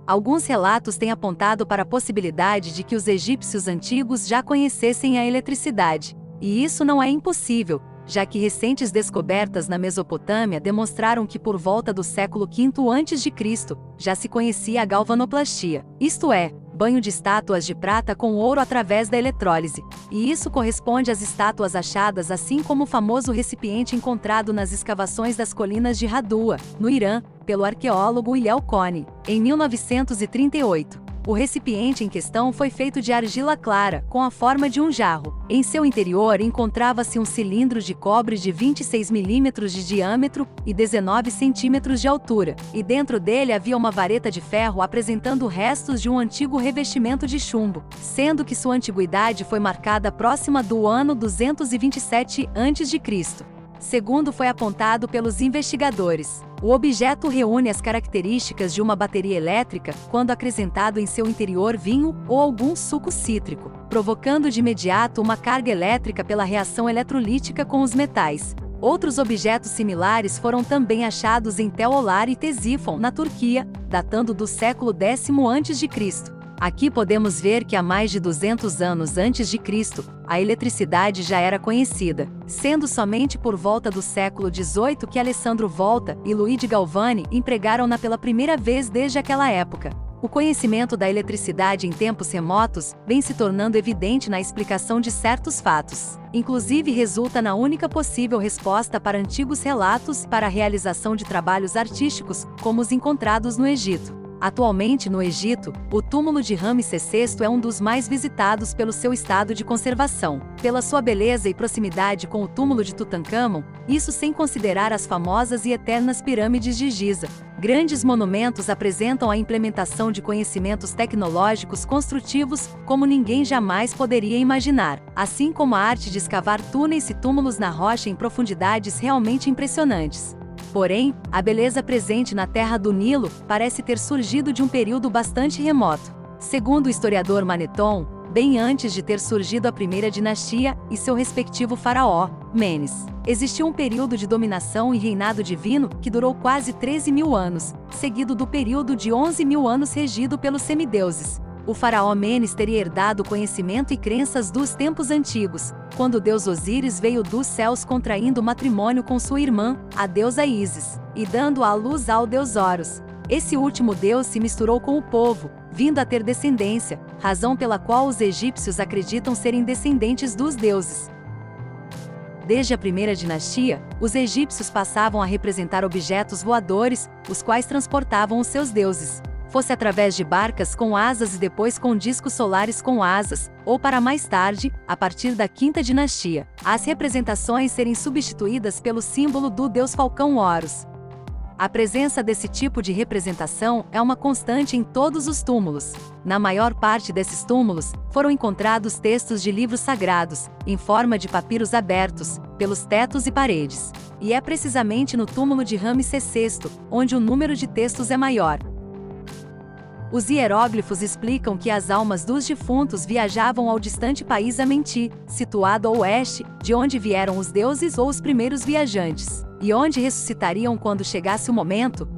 Alguns relatos têm apontado para a possibilidade de que os egípcios antigos já conhecessem a eletricidade. E isso não é impossível, já que recentes descobertas na Mesopotâmia demonstraram que por volta do século V a.C. já se conhecia a galvanoplastia, isto é, banho de estátuas de prata com ouro através da eletrólise. E isso corresponde às estátuas achadas, assim como o famoso recipiente encontrado nas escavações das colinas de Hadua, no Irã, pelo arqueólogo Hillel Kohn, em 1938. O recipiente em questão foi feito de argila clara, com a forma de um jarro. Em seu interior encontrava-se um cilindro de cobre de 26 milímetros de diâmetro e 19 centímetros de altura, e dentro dele havia uma vareta de ferro apresentando restos de um antigo revestimento de chumbo, sendo que sua antiguidade foi marcada próxima do ano 227 a.C. Segundo foi apontado pelos investigadores, o objeto reúne as características de uma bateria elétrica quando acrescentado em seu interior vinho ou algum suco cítrico, provocando de imediato uma carga elétrica pela reação eletrolítica com os metais. Outros objetos similares foram também achados em Tel Olar e Tesífon, na Turquia, datando do século X a.C. Aqui podemos ver que há mais de 200 anos antes de Cristo, a eletricidade já era conhecida, sendo somente por volta do século XVIII que Alessandro Volta e Luigi Galvani empregaram-na pela primeira vez desde aquela época. O conhecimento da eletricidade em tempos remotos vem se tornando evidente na explicação de certos fatos. Inclusive resulta na única possível resposta para antigos relatos para a realização de trabalhos artísticos, como os encontrados no Egito. Atualmente no Egito, o túmulo de Ramsés VI é um dos mais visitados pelo seu estado de conservação, pela sua beleza e proximidade com o túmulo de Tutancâmon, isso sem considerar as famosas e eternas pirâmides de Giza. Grandes monumentos apresentam a implementação de conhecimentos tecnológicos construtivos como ninguém jamais poderia imaginar, assim como a arte de escavar túneis e túmulos na rocha em profundidades realmente impressionantes. Porém, a beleza presente na terra do Nilo parece ter surgido de um período bastante remoto. Segundo o historiador Manetón, bem antes de ter surgido a primeira dinastia e seu respectivo faraó, Menes, existiu um período de dominação e reinado divino que durou quase 13.000 anos, seguido do período de 11.000 anos regido pelos semideuses. O faraó Menes teria herdado o conhecimento e crenças dos tempos antigos, quando o deus Osíris veio dos céus contraindo matrimônio com sua irmã, a deusa Ísis, e dando à luz ao deus Horus. Esse último deus se misturou com o povo, vindo a ter descendência, razão pela qual os egípcios acreditam serem descendentes dos deuses. Desde a primeira dinastia, os egípcios passavam a representar objetos voadores, os quais transportavam os seus deuses, fosse através de barcas com asas e depois com discos solares com asas, ou para mais tarde, a partir da quinta dinastia, as representações serem substituídas pelo símbolo do deus falcão Horus. A presença desse tipo de representação é uma constante em todos os túmulos. Na maior parte desses túmulos, foram encontrados textos de livros sagrados, em forma de papiros abertos, pelos tetos e paredes. E é precisamente no túmulo de Ramsés VI, onde o número de textos é maior. Os hieróglifos explicam que as almas dos defuntos viajavam ao distante país Amenti, situado a oeste, de onde vieram os deuses ou os primeiros viajantes, e onde ressuscitariam quando chegasse o momento.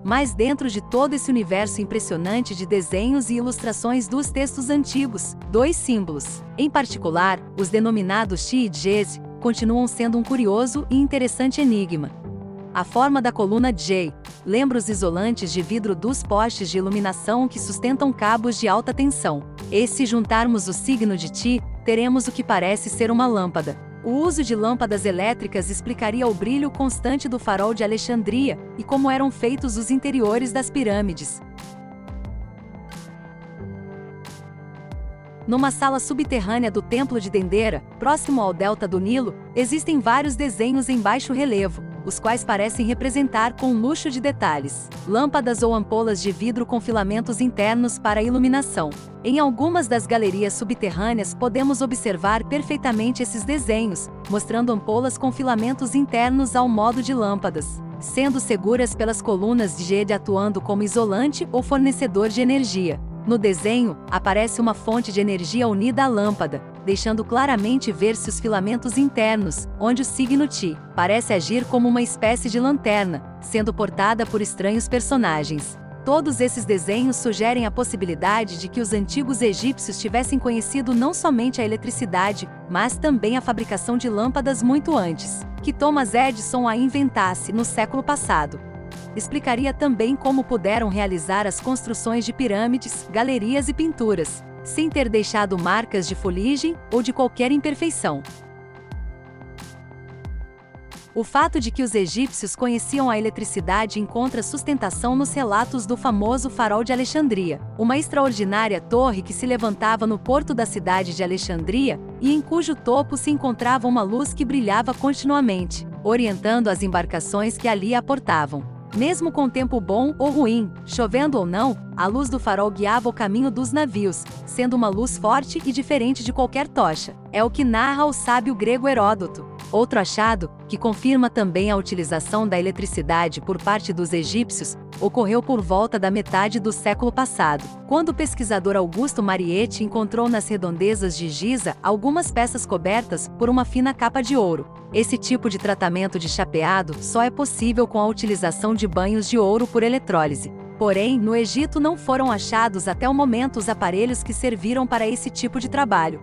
Mas dentro de todo esse universo impressionante de desenhos e ilustrações dos textos antigos, dois símbolos, em particular, os denominados Chi e Djez, continuam sendo um curioso e interessante enigma. A forma da coluna J lembra os isolantes de vidro dos postes de iluminação que sustentam cabos de alta tensão. E se juntarmos o signo de Ti, teremos o que parece ser uma lâmpada. O uso de lâmpadas elétricas explicaria o brilho constante do farol de Alexandria e como eram feitos os interiores das pirâmides. Numa sala subterrânea do Templo de Dendera, próximo ao delta do Nilo, existem vários desenhos em baixo relevo, os quais parecem representar com luxo de detalhes lâmpadas ou ampolas de vidro com filamentos internos para iluminação. Em algumas das galerias subterrâneas podemos observar perfeitamente esses desenhos, mostrando ampolas com filamentos internos ao modo de lâmpadas, sendo seguras pelas colunas de Gede atuando como isolante ou fornecedor de energia. No desenho, aparece uma fonte de energia unida à lâmpada, deixando claramente ver-se os filamentos internos, onde o signo Ti parece agir como uma espécie de lanterna, sendo portada por estranhos personagens. Todos esses desenhos sugerem a possibilidade de que os antigos egípcios tivessem conhecido não somente a eletricidade, mas também a fabricação de lâmpadas muito antes que Thomas Edison a inventasse no século passado. Explicaria também como puderam realizar as construções de pirâmides, galerias e pinturas, sem ter deixado marcas de fuligem ou de qualquer imperfeição. O fato de que os egípcios conheciam a eletricidade encontra sustentação nos relatos do famoso Farol de Alexandria, uma extraordinária torre que se levantava no porto da cidade de Alexandria e em cujo topo se encontrava uma luz que brilhava continuamente, orientando as embarcações que ali aportavam. Mesmo com tempo bom ou ruim, chovendo ou não, a luz do farol guiava o caminho dos navios, sendo uma luz forte e diferente de qualquer tocha. É o que narra o sábio grego Heródoto. Outro achado, que confirma também a utilização da eletricidade por parte dos egípcios, ocorreu por volta da metade do século passado, quando o pesquisador Augusto Mariette encontrou nas redondezas de Giza algumas peças cobertas por uma fina capa de ouro. Esse tipo de tratamento de chapeado só é possível com a utilização de banhos de ouro por eletrólise. Porém, no Egito não foram achados até o momento os aparelhos que serviram para esse tipo de trabalho.